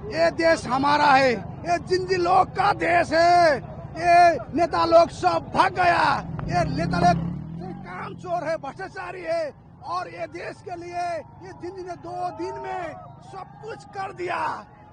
ये देश हमारा है, ये जिंजी लोग का देश है। ये नेता लोग सब भाग गया, ये नेता लोग काम चोर है, भ्रष्टाचारी है। और ये देश के लिए ये जिंजी ने 2 दिन में सब कुछ कर दिया।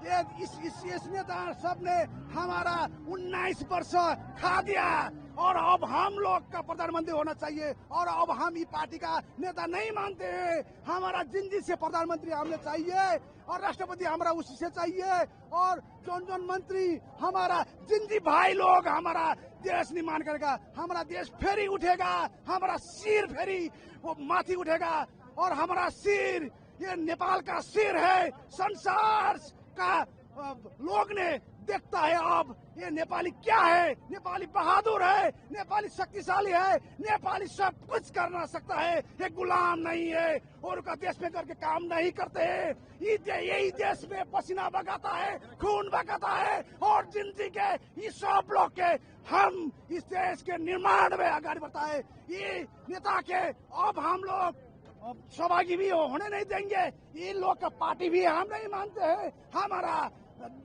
ये इस नेता सब ने हमारा 19 वर्ष खा दिया। और अब हम लोग का प्रधानमंत्री होना चाहिए। और अब हम ये पार्टी का नेता नहीं मानते हैं। हमारा जिंजी से प्रधानमंत्री हमें चाहिए और राष्ट्रपति हमारा उसी से चाहिए। और जौन मंत्री हमारा जिंजी भाई लोग हमारा देश निर्माण करेगा, हमारा देश फेरी उठेगा, हमारा सिर फेरी वो माथी उठेगा। और हमारा सिर ये नेपाल का सिर है, संसार का लोग ने देखता है अब ये नेपाली क्या है। नेपाली बहादुर है, नेपाली शक्तिशाली है, नेपाली सब कुछ करना सकता है। ये गुलाम नहीं है और उनका देश में करके काम नहीं करते हैं। यही देश में पसीना बगाता है, खून बगाता है। और जिंदगी के ये सब लोग के हम इस देश के निर्माण में आगे बढ़ता है। ये नेता के अब हम लोग सहभागी भी होने नहीं देंगे। ये लोग का पार्टी भी हम नहीं मानते हैं। हमारा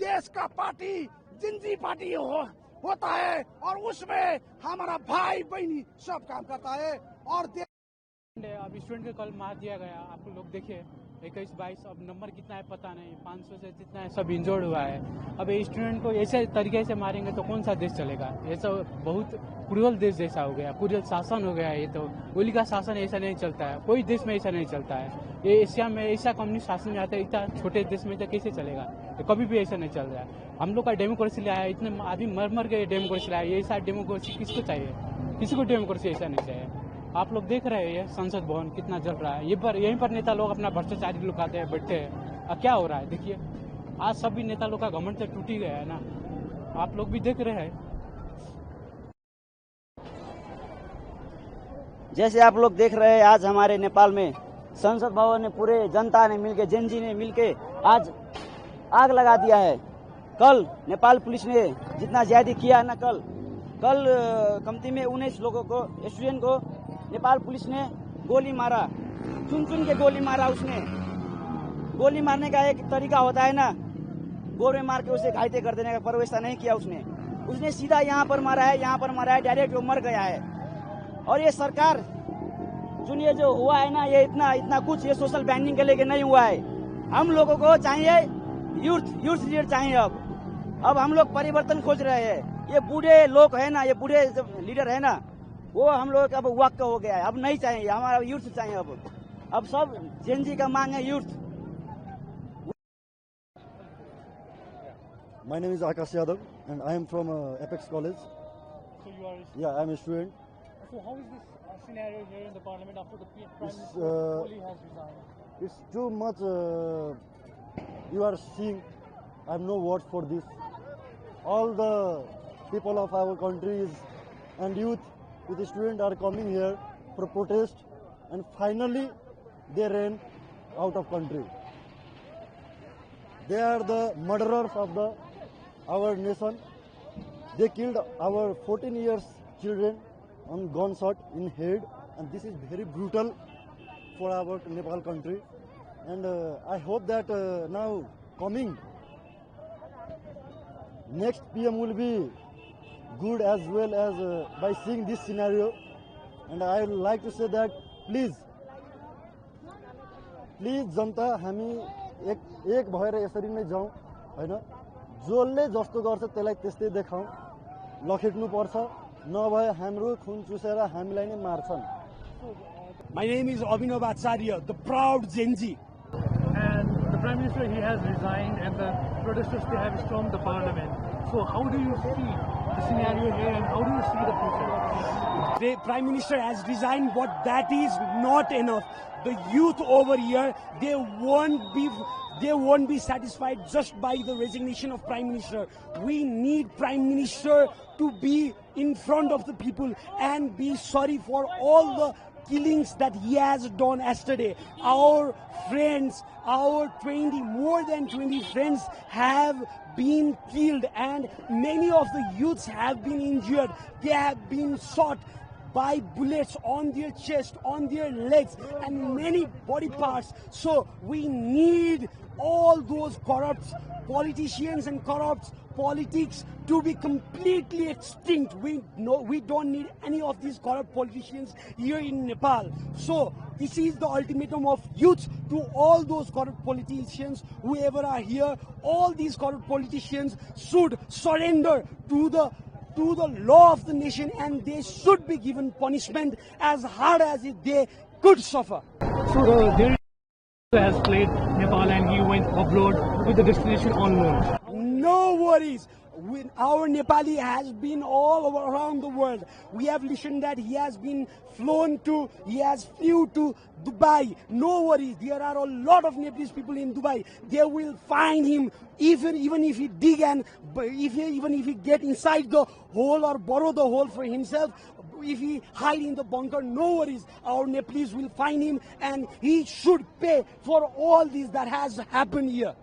देश का पार्टी जिंजी पार्टी होता है और उसमें हमारा भाई बहनी सब काम करता है। और अब स्टूडेंट को कल मार दिया गया, आप लोग देखिए 21-22, अब नंबर कितना है पता नहीं, 500 से जितना है सब इंजर्ड हुआ है। अब ये स्टूडेंट को ऐसे तरीके से मारेंगे तो कौन सा देश चलेगा। ये सब बहुत क्रूरल देश जैसा हो गया, क्रूरल शासन हो गया है। ये तो गोली का शासन ऐसा नहीं चलता है, कोई देश में ऐसा नहीं चलता है। ये एशिया में ऐसा कम्युनिस्ट शासन आता है, इतना छोटे देश में तो कैसे चलेगा। तो कभी भी ऐसा नहीं चल रहा है। हम लोग का डेमोक्रेसी लाया, इतने आदमी मर के डेमोक्रेसी लाया। ये ऐसा डेमोक्रेसी किसको चाहिए, किसी को डेमोक्रेसी ऐसा नहीं चाहिए। आप लोग देख रहे हैं संसद भवन कितना जल रहा है। यहीं पर नेता लोग अपना भ्रष्टाचारी लुकाते हैं, बैठे हैं। अब क्या हो रहा है देखिए, आज सभी नेता लोग का घमंड तो टूट ही गया है ना, आप लोग भी देख रहे हैं। जैसे आप लोग देख रहे हैं, आज हमारे नेपाल में संसद भवन में पूरे जनता ने मिलके, जेनजी ने मिलके आज आग लगा दिया है। कल नेपाल पुलिस ने जितना ज्यादा किया ना, कल कमती में 19 लोगों को, स्टूडेंट को नेपाल पुलिस ने गोली मारा, चुन के गोली मारा। उसने गोली मारने का एक तरीका होता है ना, गोर में मार के उसे घायल कर देने का, पर वैसा नहीं किया उसने सीधा यहाँ पर मारा है, डायरेक्ट वो मर गया है। और ये सरकार ये जो हुआ है ना, ये इतना कुछ ये सोशल बैंडिंग के लेके नहीं हुआ है। हम लोगों को चाहिए यूथ लीडर चाहिए। अब हम लोग परिवर्तन खोज रहे हैं। ये बूढ़े लोग है ना, ये बूढ़े लीडर है ना, वो हम लोग अब वक्त हो गया है, अब नहीं चाहिए, हमारा यूथ चाहिए। अब सब जेनजी का मांग है, youth. My name is Akash Yadav and I am from Apex College. So you are a student? Yeah, I am a student. So how is this scenario here in the parliament after the Prime Minister fully has resigned? It's too much. You are seeing, I have no words for this. All the people of our countries and youth with the students are coming here for protest, and finally they ran out of country. They are the murderers of our nation. They killed our 14 years children on gunshot in head, and this is very brutal for our Nepal country. And I hope that now coming next PM will be good as well as by seeing this scenario. And I would like to say that please जनता हामी एक भएर यसरी नै जाउँ हैन। जसले जस्तो गर्छ त्यसलाई त्यस्तै देखाउँ, लखेट्नु पर्छ, नभए हाम्रो खुन चुसेर हामीलाई नै मार्छन्। My name is Abhinav Acharya, the proud Genji. And the Prime Minister, he has resigned and the protesters, they have stormed the parliament. So how do you see the scenario here and how do you see the future? The Prime Minister has resigned, but that is not enough. The youth over here, they won't be satisfied just by the resignation of Prime Minister. We need Prime Minister to be in front of the people and be sorry for all the killings that he has done yesterday. Our friends, more than 20 friends have been killed and many of the youths have been injured. They have been shot. by bullets on their chest, on their legs, and many body parts. So we need all those corrupt politicians and corrupt politics to be completely extinct. We don't need any of these corrupt politicians here in Nepal. So this is the ultimatum of youth to all those corrupt politicians, whoever are here. All these corrupt politicians should surrender to the law of the nation, and they should be given punishment as hard as they could suffer. So there has played Nepal and he went abroad with the destination unknown. No worries. Our Nepali has been all around the world. We have listened that he has flew to Dubai. No worries. There are a lot of Nepalese people in Dubai. They will find him even if he dig and even if he get inside the hole or borrow the hole for himself. If he hide in the bunker, no worries. Our Nepalese will find him, and he should pay for all this that has happened here.